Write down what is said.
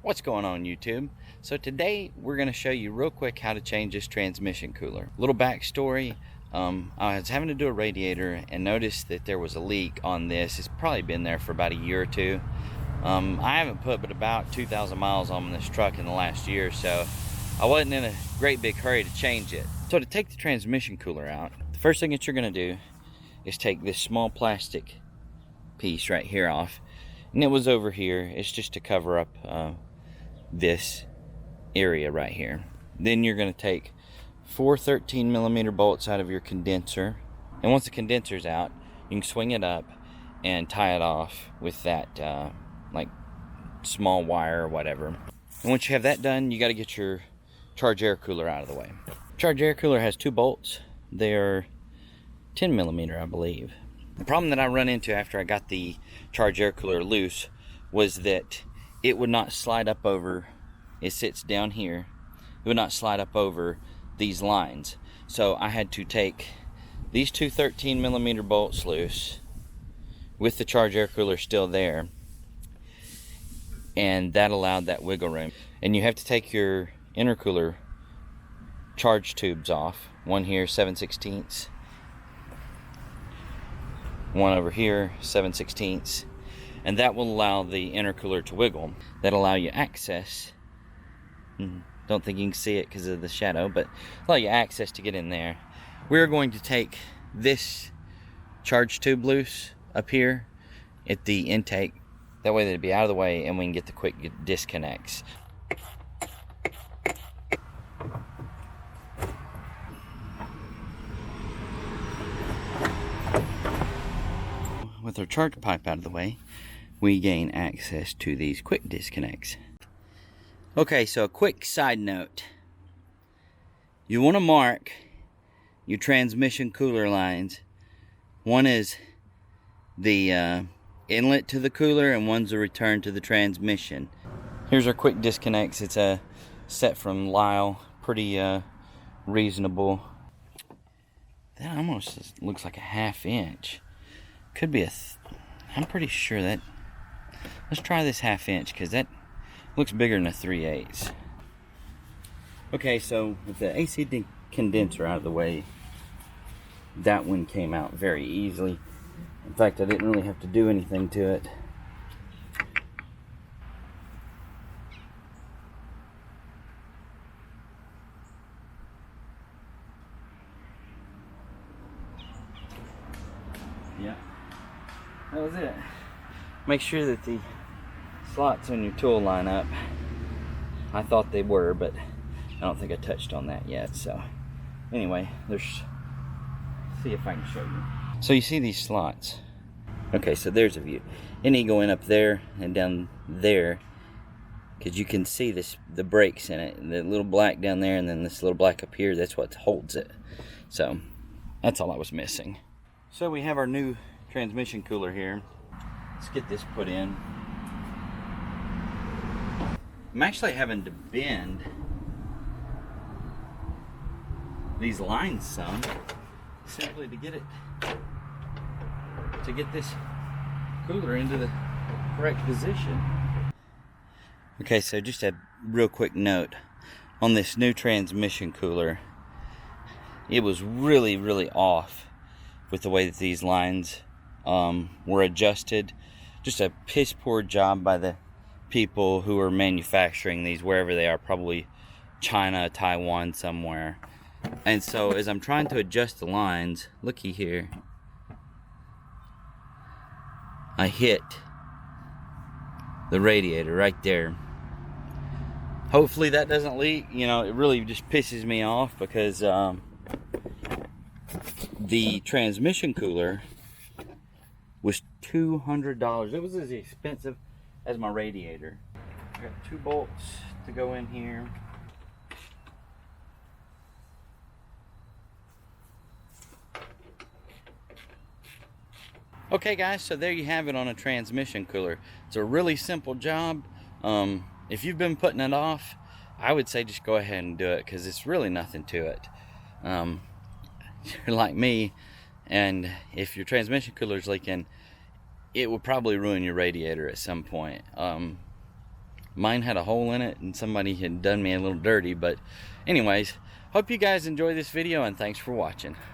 What's going on, YouTube? So today we're going to show you real quick how to change this transmission cooler. Little backstory, I was having to do a radiator and noticed that there was a leak on this. It's probably been there for about a year or two. I haven't put but about 2,000 miles on this truck in the last year, so I wasn't in a great big hurry to change it. So to take the transmission cooler out, the first thing that you're going to do is take this small plastic piece right here off. And it was over here. It's just to cover up this area right here. Then you're going to take 4 13mm bolts out of your condenser, and once the condenser's out, you can swing it up and tie it off with that like small wire or whatever. And once you have that done, you got to get your charge air cooler out of the way. Charge air cooler has 2 bolts. They're 10mm, I believe. The problem that I run into after I got the charge air cooler loose was that it would not slide up over, it sits down here, it would not slide up over these lines. So I had to take these 2 13mm bolts loose with the charge air cooler still there, and that allowed that wiggle room. And you have to take your intercooler charge tubes off. One here, 7/16, one over here, 7/16, and that will allow the intercooler to wiggle. That'll allow you access. Don't think you can see it because of the shadow, but allow you access to get in there. We're going to take this charge tube loose up here at the intake. That way it'll be out of the way and we can get the quick disconnects. With our charge pipe out of the way, we gain access to these quick disconnects. Okay, so a quick side note. You want to mark your transmission cooler lines. One is the inlet to the cooler and one's the return to the transmission. Here's our quick disconnects. It's a set from Lyle. Pretty reasonable. That almost looks like a 1/2 inch. Could be I'm pretty sure that. Let's try this 1/2 inch because that looks bigger than a 3/8. Okay, so with the AC condenser out of the way, that one came out very easily. In fact, I didn't really have to do anything to it. Yeah, that was it. Make sure that the slots on your tool line up. I thought they were, but I don't think I touched on that yet. So anyway, see if I can show you. So you see these slots. Okay, so there's a view. It need going up there and down there, because you can see the brakes in it. The little black down there and then this little black up here, that's what holds it. So that's all I was missing. So we have our new transmission cooler here. Let's get this put in. I'm actually having to bend these lines some, simply to get this cooler into the correct position. Okay, so just a real quick note on this new transmission cooler. It was really off with the way that these lines were adjusted. Just a piss poor job by the people who are manufacturing these, wherever they are, probably China, Taiwan, somewhere. And so as I'm trying to adjust the lines, looky here, I hit the radiator right there. Hopefully that doesn't leak. You know, it really just pisses me off because the transmission cooler was $200. It was as expensive as my radiator. I got 2 bolts to go in here. Okay guys, so there you have it on a transmission cooler. It's a really simple job. If you've been putting it off, I would say just go ahead and do it because it's really nothing to it. You're like me, and if your transmission cooler's leaking, it will probably ruin your radiator at some point. Mine had a hole in it and somebody had done me a little dirty. But anyways, hope you guys enjoy this video and thanks for watching.